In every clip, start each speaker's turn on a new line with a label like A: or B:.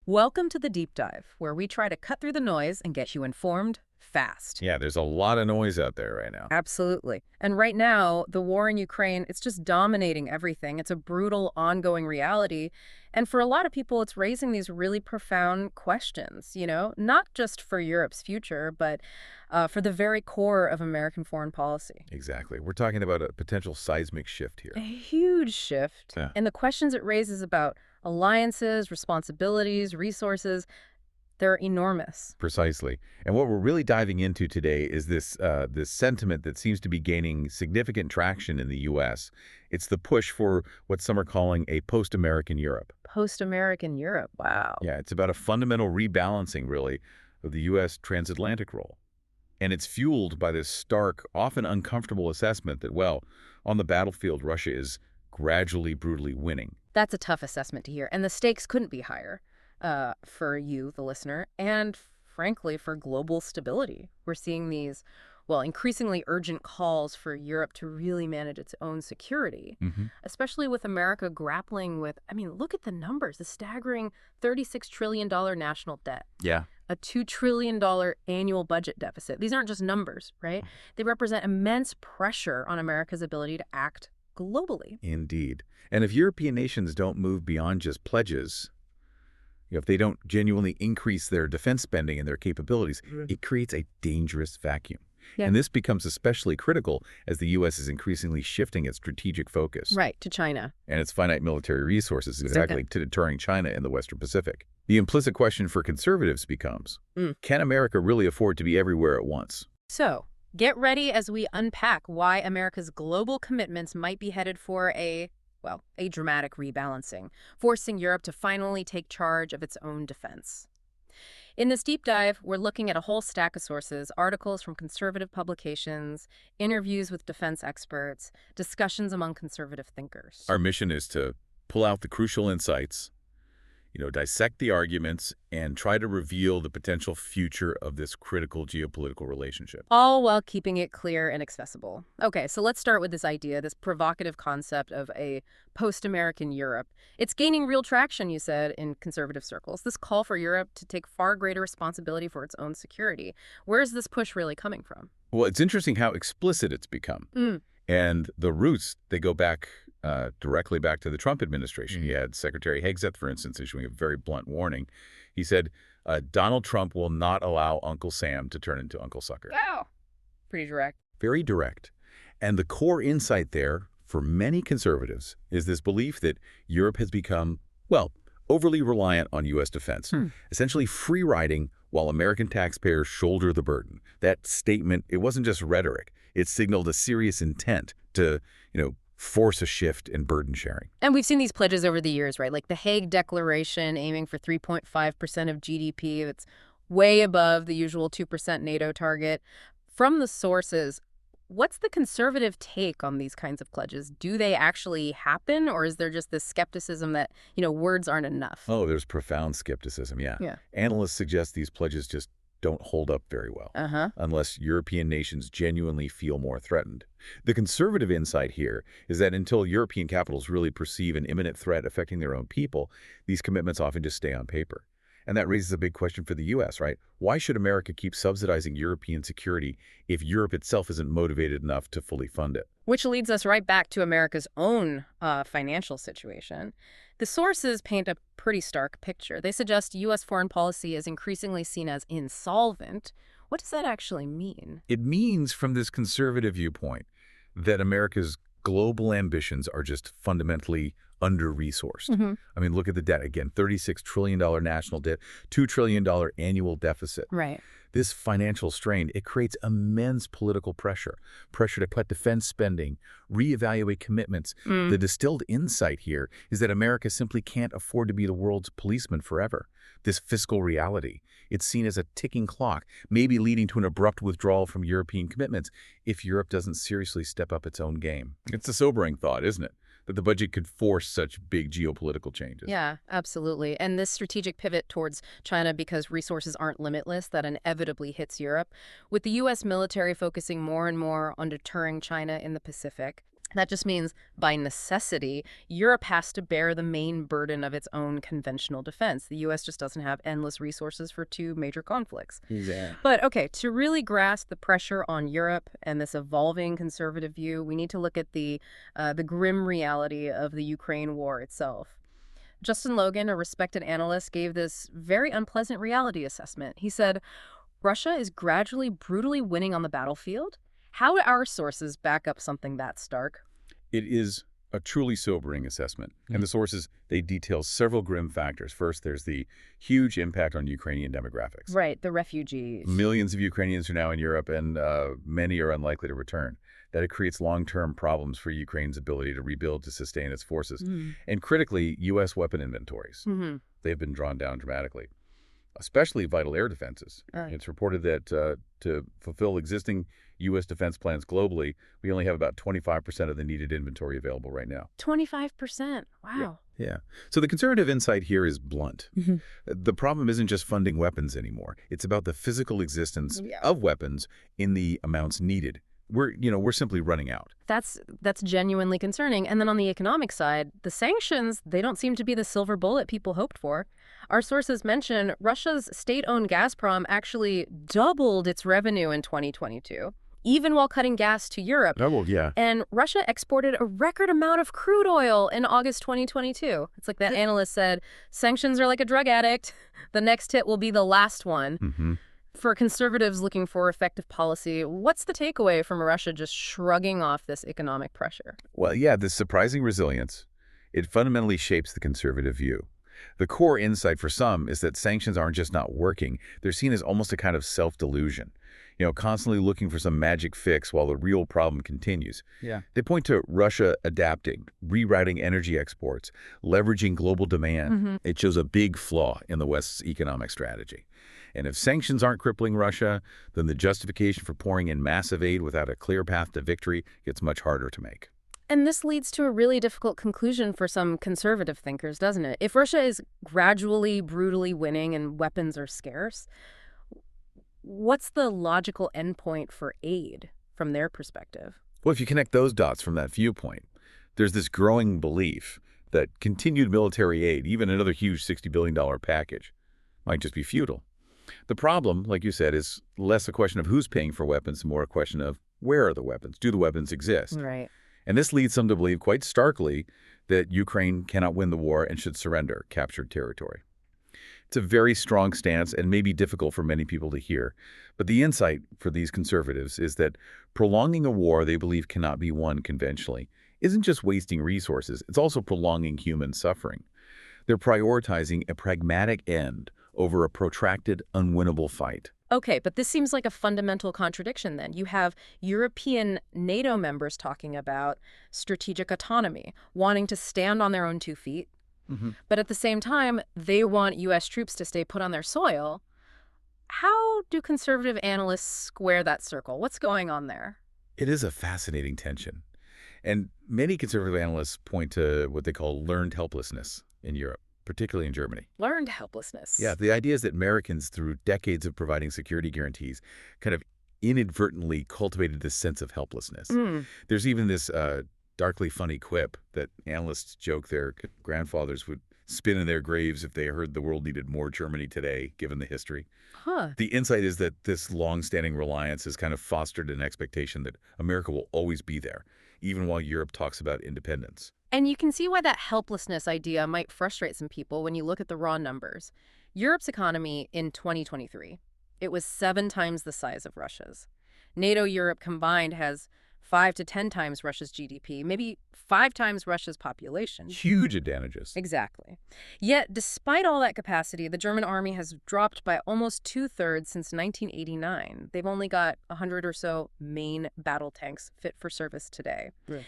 A: Welcome to the Deep Dive, where we try to cut through the noise and get you informed fast.
B: Yeah, there's a lot of noise out there right now.
A: Absolutely. And right now, the war in Ukraine, it's just dominating everything. It's a brutal, ongoing reality. And for a lot of people, it's raising these really profound questions, not just for Europe's future, but for the very core of American foreign policy.
B: Exactly. We're talking about a potential seismic shift here.
A: A huge shift.
B: Yeah.
A: And the questions it raises about alliances, responsibilities, resources, they're enormous.
B: Precisely. And what we're really diving into today is this sentiment that seems to be gaining significant traction in the U.S. It's the push for what some are calling a post-American Europe.
A: Post-American Europe, wow.
B: Yeah, it's about a fundamental rebalancing, really, of the U.S. transatlantic role. And it's fueled by this stark, often uncomfortable assessment that, well, on the battlefield, Russia is gradually, brutally winning.
A: That's a tough assessment to hear, and the stakes couldn't be higher for you, the listener, and frankly, for global stability. We're seeing these, increasingly urgent calls for Europe to really manage its own security, especially with America grappling with, look at the numbers, the staggering $36 trillion national debt.
B: Yeah.
A: A $2 trillion annual budget deficit. These aren't just numbers, right? They represent immense pressure on America's ability to act globally.
B: Indeed. And if European nations don't move beyond just pledges, if they don't genuinely increase their defense spending and their capabilities, it creates a dangerous vacuum. Yeah. And this becomes especially critical as the U.S. is increasingly shifting its strategic focus.
A: Right, to China.
B: And its finite military resources exactly to deterring China in the Western Pacific. The implicit question for conservatives becomes, can America really afford to be everywhere at once?
A: So, get ready as we unpack why America's global commitments might be headed for a dramatic rebalancing, forcing Europe to finally take charge of its own defense. In this deep dive, we're looking at a whole stack of sources, articles from conservative publications, interviews with defense experts, discussions among conservative thinkers.
B: Our mission is to pull out the crucial insights, dissect the arguments, and try to reveal the potential future of this critical geopolitical relationship.
A: All while keeping it clear and accessible. Okay, so let's start with this idea, this provocative concept of a post-American Europe. It's gaining real traction, you said, in conservative circles. This call for Europe to take far greater responsibility for its own security. Where is this push really coming from?
B: Well, it's interesting how explicit it's become. And the roots, they go back directly back to the Trump administration. You had Secretary Hegseth, for instance, issuing a very blunt warning. He said, Donald Trump will not allow Uncle Sam to turn into Uncle Sucker.
A: Wow. Pretty direct.
B: Very direct. And the core insight there, for many conservatives, is this belief that Europe has become, overly reliant on U.S. defense, essentially free-riding while American taxpayers shoulder the burden. That statement, it wasn't just rhetoric. It signaled a serious intent to, force a shift in burden sharing.
A: And we've seen these pledges over the years, right? Like the Hague Declaration aiming for 3.5% of GDP. It's way above the usual 2% NATO target. From the sources, what's the conservative take on these kinds of pledges? Do they actually happen, or is there just this skepticism that, words aren't enough?
B: Oh, there's profound skepticism, yeah. Analysts suggest these pledges just don't hold up very well unless European nations genuinely feel more threatened. The conservative insight here is that until European capitals really perceive an imminent threat affecting their own people, these commitments often just stay on paper. And that raises a big question for the U.S., right? Why should America keep subsidizing European security if Europe itself isn't motivated enough to fully fund it?
A: Which leads us right back to America's own financial situation. The sources paint a pretty stark picture. They suggest U.S. foreign policy is increasingly seen as insolvent. What does that actually mean?
B: It means, from this conservative viewpoint, that America's global ambitions are just fundamentally under-resourced. Look at the debt again, $36 trillion national debt, $2 trillion annual deficit.
A: Right.
B: This financial strain, it creates immense political pressure to cut defense spending, reevaluate commitments. The distilled insight here is that America simply can't afford to be the world's policeman forever. This fiscal reality, it's seen as a ticking clock, maybe leading to an abrupt withdrawal from European commitments if Europe doesn't seriously step up its own game. It's a sobering thought, isn't it? That the budget could force such big geopolitical changes.
A: Yeah, absolutely. And this strategic pivot towards China because resources aren't limitless, that inevitably hits Europe, with the U.S. military focusing more and more on deterring China in the Pacific. That just means, by necessity, Europe has to bear the main burden of its own conventional defense. The U.S. just doesn't have endless resources for two major conflicts.
B: Exactly.
A: But, okay, to really grasp the pressure on Europe and this evolving conservative view, we need to look at the grim reality of the Ukraine war itself. Justin Logan, a respected analyst, gave this very unpleasant reality assessment. He said, Russia is gradually, brutally winning on the battlefield. How do our sources back up something that stark?
B: It is a truly sobering assessment. And the sources, they detail several grim factors. First, there's the huge impact on Ukrainian demographics.
A: Right, the refugees.
B: Millions of Ukrainians are now in Europe, and many are unlikely to return. That it creates long-term problems for Ukraine's ability to rebuild, to sustain its forces. And critically, U.S. weapon inventories. They've been drawn down dramatically, especially vital air defenses. It's reported that to fulfill existing U.S. defense plans globally, we only have about 25% of the needed inventory available right now.
A: 25%. Wow.
B: Yeah. So the conservative insight here is blunt. The problem isn't just funding weapons anymore. It's about the physical existence of weapons in the amounts needed. We're simply running out.
A: That's genuinely concerning. And then on the economic side, the sanctions, they don't seem to be the silver bullet people hoped for. Our sources mention Russia's state-owned Gazprom actually doubled its revenue in 2022, even while cutting gas to Europe.
B: Doubled, yeah.
A: And Russia exported a record amount of crude oil in August 2022. It's like that analyst said, sanctions are like a drug addict. The next hit will be the last one. For conservatives looking for effective policy, what's the takeaway from Russia just shrugging off this economic pressure?
B: Well, yeah, this surprising resilience, it fundamentally shapes the conservative view. The core insight for some is that sanctions aren't just not working, they're seen as almost a kind of self-delusion. Constantly looking for some magic fix while the real problem continues. Yeah. They point to Russia adapting, rerouting energy exports, leveraging global demand. It shows a big flaw in the West's economic strategy. And if sanctions aren't crippling Russia, then the justification for pouring in massive aid without a clear path to victory gets much harder to make.
A: And this leads to a really difficult conclusion for some conservative thinkers, doesn't it? If Russia is gradually, brutally winning and weapons are scarce, what's the logical endpoint for aid from their perspective?
B: Well, if you connect those dots from that viewpoint, there's this growing belief that continued military aid, even another huge $60 billion package, might just be futile. The problem, like you said, is less a question of who's paying for weapons, more a question of where are the weapons? Do the weapons exist?
A: Right.
B: And this leads some to believe quite starkly that Ukraine cannot win the war and should surrender captured territory. It's a very strong stance and may be difficult for many people to hear. But the insight for these conservatives is that prolonging a war they believe cannot be won conventionally isn't just wasting resources, it's also prolonging human suffering. They're prioritizing a pragmatic end over a protracted, unwinnable fight.
A: Okay, but this seems like a fundamental contradiction then. You have European NATO members talking about strategic autonomy, wanting to stand on their own 2 feet. But at the same time, they want U.S. troops to stay put on their soil. How do conservative analysts square that circle? What's going on there?
B: It is a fascinating tension. And many conservative analysts point to what they call learned helplessness in Europe, particularly in Germany.
A: Learned helplessness.
B: Yeah, the idea is that Americans, through decades of providing security guarantees, kind of inadvertently cultivated this sense of helplessness. There's even this darkly funny quip that analysts joke their grandfathers would spin in their graves if they heard the world needed more Germany today, given the history. The insight is that this long-standing reliance has kind of fostered an expectation that America will always be there, even while Europe talks about independence.
A: And you can see why that helplessness idea might frustrate some people when you look at the raw numbers. Europe's economy in 2023, it was 7 times the size of Russia's. NATO Europe combined has 5 to 10 times Russia's GDP, maybe 5 times Russia's population.
B: Huge advantages.
A: Exactly. Yet, despite all that capacity, the German army has dropped by almost 2/3 since 1989. They've only got 100 or so main battle tanks fit for service today.
B: Right.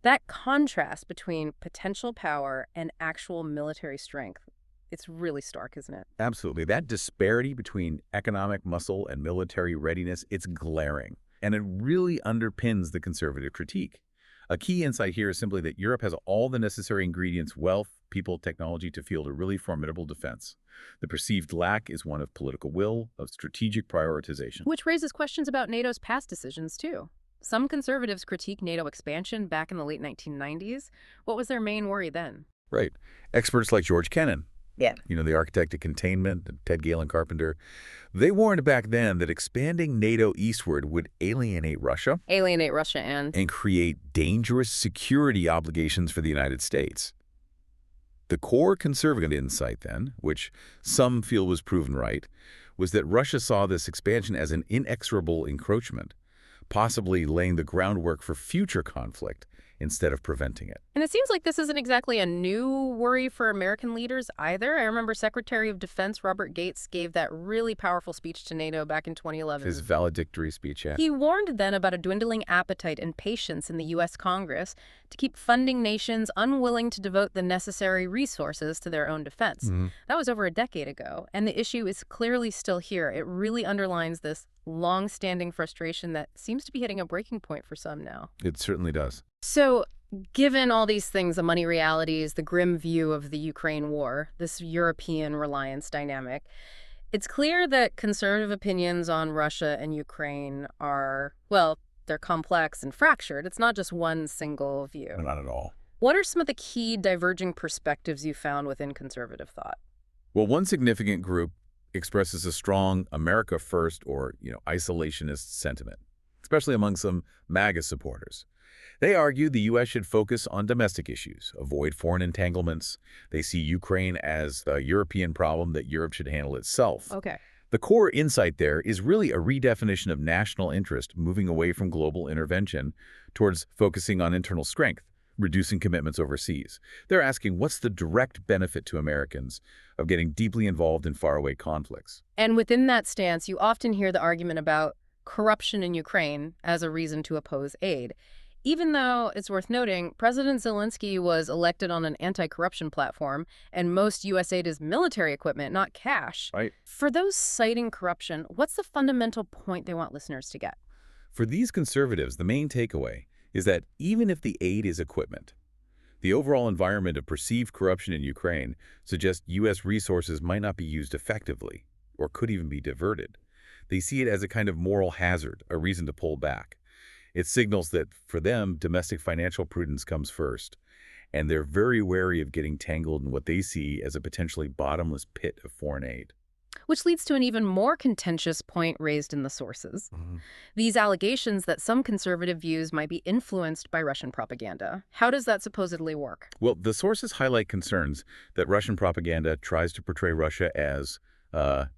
A: That contrast between potential power and actual military strength, it's really stark, isn't it?
B: Absolutely. That disparity between economic muscle and military readiness, it's glaring. And it really underpins the conservative critique. A key insight here is simply that Europe has all the necessary ingredients, wealth, people, technology to field a really formidable defense. The perceived lack is one of political will, of strategic prioritization.
A: Which raises questions about NATO's past decisions, too. Some conservatives critiqued NATO expansion back in the late 1990s. What was their main worry then?
B: Right. Experts like George Kennan,
A: Yeah.
B: the architect of containment, and Ted Galen Carpenter, they warned back then that expanding NATO eastward would alienate Russia
A: Alienate Russia and...
B: and create dangerous security obligations for the United States. The core conservative insight then, which some feel was proven right, was that Russia saw this expansion as an inexorable encroachment, possibly laying the groundwork for future conflict instead of preventing it.
A: And it seems like this isn't exactly a new worry for American leaders either. I remember Secretary of Defense Robert Gates gave that really powerful speech to NATO back in 2011.
B: His valedictory speech, yeah.
A: He warned then about a dwindling appetite and patience in the U.S. Congress to keep funding nations unwilling to devote the necessary resources to their own defense. That was over a decade ago, and the issue is clearly still here. It really underlines this long-standing frustration that seems to be hitting a breaking point for some now.
B: It certainly does.
A: So, given all these things, the money realities, the grim view of the Ukraine war, this European reliance dynamic, it's clear that conservative opinions on Russia and Ukraine are, well, they're complex and fractured. It's not just one single view.
B: Not at all.
A: What are some of the key diverging perspectives you found within conservative thought?
B: Well, one significant group expresses a strong America first or, isolationist sentiment, especially among some MAGA supporters. They argue the U.S. should focus on domestic issues, avoid foreign entanglements. They see Ukraine as the European problem that Europe should handle itself.
A: Okay.
B: The core insight there is really a redefinition of national interest, moving away from global intervention towards focusing on internal strength, reducing commitments overseas. They're asking what's the direct benefit to Americans of getting deeply involved in faraway conflicts.
A: And within that stance, you often hear the argument about corruption in Ukraine as a reason to oppose aid. Even though, it's worth noting, President Zelensky was elected on an anti-corruption platform, and most U.S. aid is military equipment, not cash.
B: Right.
A: For those citing corruption, what's the fundamental point they want listeners to get?
B: For these conservatives, the main takeaway is that even if the aid is equipment, the overall environment of perceived corruption in Ukraine suggests U.S. resources might not be used effectively, or could even be diverted. They see it as a kind of moral hazard, a reason to pull back. It signals that, for them, domestic financial prudence comes first, and they're very wary of getting tangled in what they see as a potentially bottomless pit of foreign aid.
A: Which leads to an even more contentious point raised in the sources. These allegations that some conservative views might be influenced by Russian propaganda. How does that supposedly work?
B: Well, the sources highlight concerns that Russian propaganda tries to portray Russia as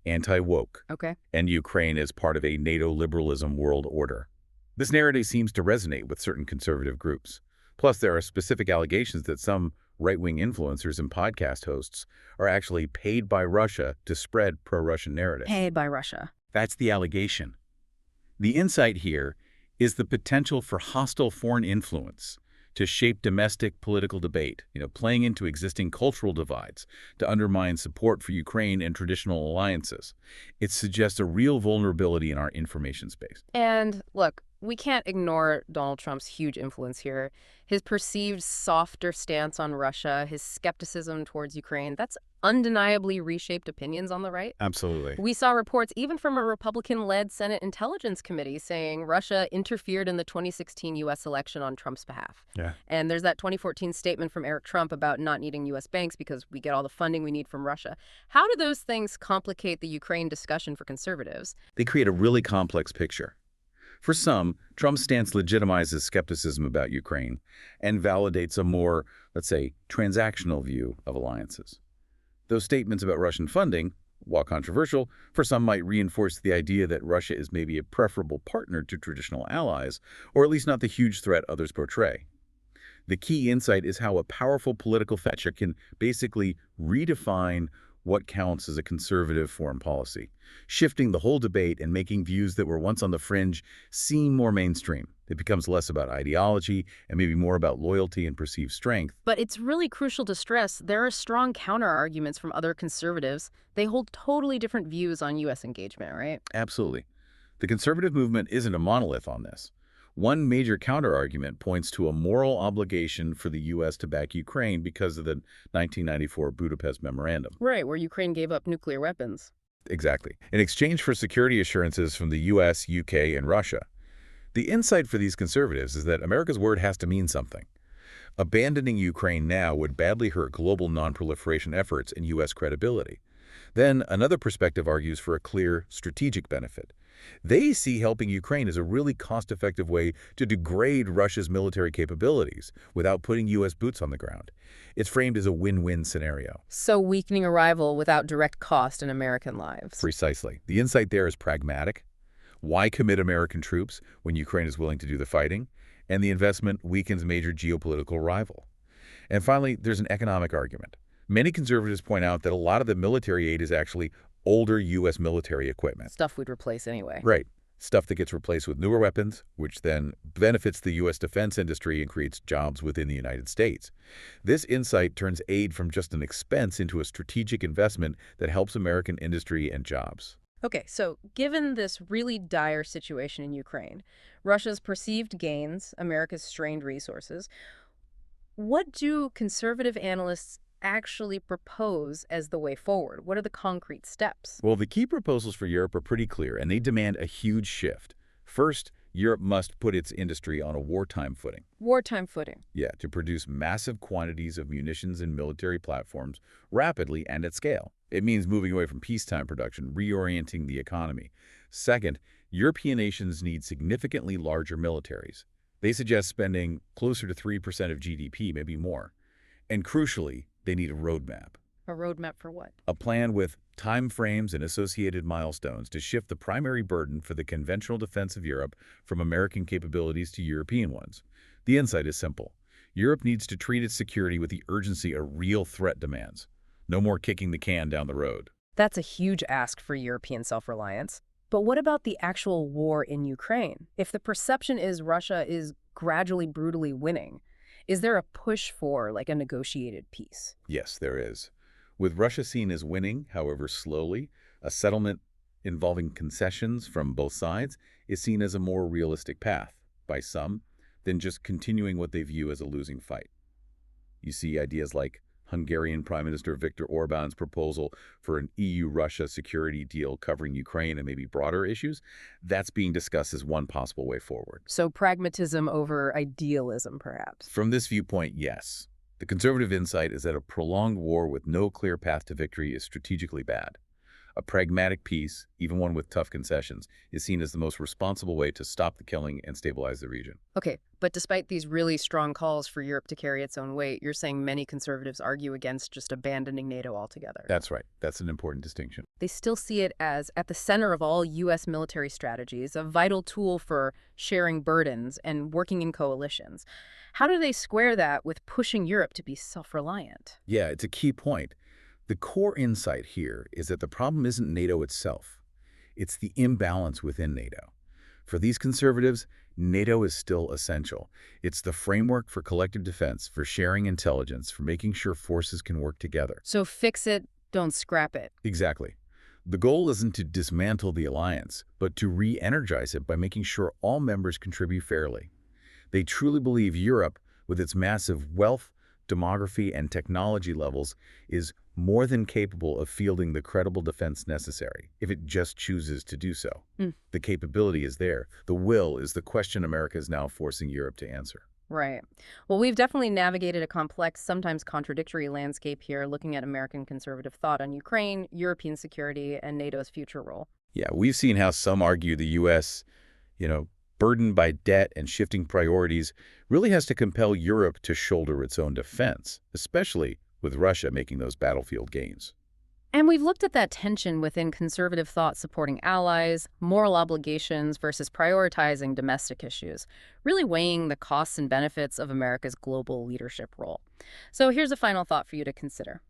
B: anti-woke,
A: Okay.
B: and Ukraine as part of a NATO liberalism world order. This narrative seems to resonate with certain conservative groups. Plus, there are specific allegations that some right-wing influencers and podcast hosts are actually paid by Russia to spread pro-Russian narratives.
A: Paid by Russia.
B: That's the allegation. The insight here is the potential for hostile foreign influence to shape domestic political debate, playing into existing cultural divides, to undermine support for Ukraine and traditional alliances. It suggests a real vulnerability in our information space.
A: And look, we can't ignore Donald Trump's huge influence here. His perceived softer stance on Russia, his skepticism towards Ukraine, that's undeniably reshaped opinions on the right.
B: Absolutely.
A: We saw reports even from a Republican-led Senate Intelligence Committee saying Russia interfered in the 2016 U.S. election on Trump's behalf.
B: Yeah.
A: And there's that 2014 statement from Eric Trump about not needing U.S. banks because we get all the funding we need from Russia. How do those things complicate the Ukraine discussion for conservatives?
B: They create a really complex picture. For some, Trump's stance legitimizes skepticism about Ukraine and validates a more, let's say, transactional view of alliances. Those statements about Russian funding, while controversial, for some might reinforce the idea that Russia is maybe a preferable partner to traditional allies, or at least not the huge threat others portray. The key insight is how a powerful political fetcher can basically redefine what counts as a conservative foreign policy, shifting the whole debate and making views that were once on the fringe seem more mainstream. It becomes less about ideology and maybe more about loyalty and perceived strength.
A: But it's really crucial to stress there are strong counter-arguments from other conservatives. They hold totally different views on U.S. engagement, right?
B: Absolutely. The conservative movement isn't a monolith on this. One major counterargument points to a moral obligation for the U.S. to back Ukraine because of the 1994 Budapest Memorandum.
A: Right, where Ukraine gave up nuclear weapons.
B: Exactly. In exchange for security assurances from the U.S., UK, and Russia. The insight for these conservatives is that America's word has to mean something. Abandoning Ukraine now would badly hurt global non-proliferation efforts and U.S. credibility. Then, another perspective argues for a clear strategic benefit. They see helping Ukraine as a really cost-effective way to degrade Russia's military capabilities without putting U.S. boots on the ground. It's framed as a win-win scenario.
A: So weakening a rival without direct cost in American lives.
B: Precisely. The insight there is pragmatic. Why commit American troops when Ukraine is willing to do the fighting? And the investment weakens major geopolitical rival. And finally, there's an economic argument. Many conservatives point out that a lot of the military aid is actually older U.S. military equipment.
A: Stuff we'd replace anyway.
B: Right. Stuff that gets replaced with newer weapons, which then benefits the U.S. defense industry and creates jobs within the United States. This insight turns aid from just an expense into a strategic investment that helps American industry and jobs.
A: Okay, so given this really dire situation in Ukraine, Russia's perceived gains, America's strained resources, what do conservative analysts actually propose as the way forward? What are the concrete steps?
B: Well, the key proposals for Europe are pretty clear, and they demand a huge shift. First, Europe must put its industry on a wartime footing.
A: Wartime footing.
B: Yeah, to produce massive quantities of munitions and military platforms rapidly and at scale. It means moving away from peacetime production, reorienting the economy. Second, European nations need significantly larger militaries. They suggest spending closer to 3% of GDP, maybe more. And crucially, they need a roadmap.
A: A roadmap for what?
B: A plan with time frames and associated milestones to shift the primary burden for the conventional defense of Europe from American capabilities to European ones. The insight is simple. Europe needs to treat its security with the urgency a real threat demands. No more kicking the can down the road.
A: That's a huge ask for European self-reliance. But what about the actual war in Ukraine? If the perception is Russia is gradually, brutally winning, is there a push for, like, a negotiated peace?
B: Yes, there is. With Russia seen as winning, however slowly, a settlement involving concessions from both sides is seen as a more realistic path by some than just continuing what they view as a losing fight. You see ideas like Hungarian Prime Minister Viktor Orban's proposal for an EU-Russia security deal covering Ukraine and maybe broader issues. That's being discussed as one possible way forward.
A: So pragmatism over idealism, perhaps.
B: From this viewpoint, yes. The conservative insight is that a prolonged war with no clear path to victory is strategically bad. A pragmatic peace, even one with tough concessions, is seen as the most responsible way to stop the killing and stabilize the region.
A: Okay, but despite these really strong calls for Europe to carry its own weight, you're saying many conservatives argue against just abandoning NATO altogether.
B: That's right. That's an important distinction.
A: They still see it as at the center of all U.S. military strategies, a vital tool for sharing burdens and working in coalitions. How do they square that with pushing Europe to be self-reliant?
B: Yeah, it's a key point. The core insight here is that the problem isn't NATO itself. It's the imbalance within NATO. For these conservatives, NATO is still essential. It's the framework for collective defense, for sharing intelligence, for making sure forces can work together.
A: So fix it, don't scrap it.
B: Exactly. The goal isn't to dismantle the alliance, but to re-energize it by making sure all members contribute fairly. They truly believe Europe, with its massive wealth, demography, and technology levels, is more than capable of fielding the credible defense necessary, if it just chooses to do so. The capability is there. The will is the question America is now forcing Europe to answer.
A: Right. Well, we've definitely navigated a complex, sometimes contradictory landscape here, looking at American conservative thought on Ukraine, European security, and NATO's future role.
B: Yeah, we've seen how some argue the U.S., burdened by debt and shifting priorities, really has to compel Europe to shoulder its own defense, especially with Russia making those battlefield gains.
A: And we've looked at that tension within conservative thought supporting allies, moral obligations versus prioritizing domestic issues, really weighing the costs and benefits of America's global leadership role. So here's a final thought for you to consider.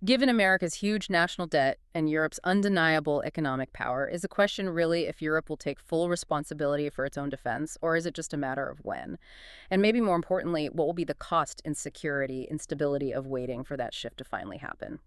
A: Given America's huge national debt and Europe's undeniable economic power, is the question really if Europe will take full responsibility for its own defense, or is it just a matter of when? And maybe more importantly, what will be the cost in security and stability of waiting for that shift to finally happen?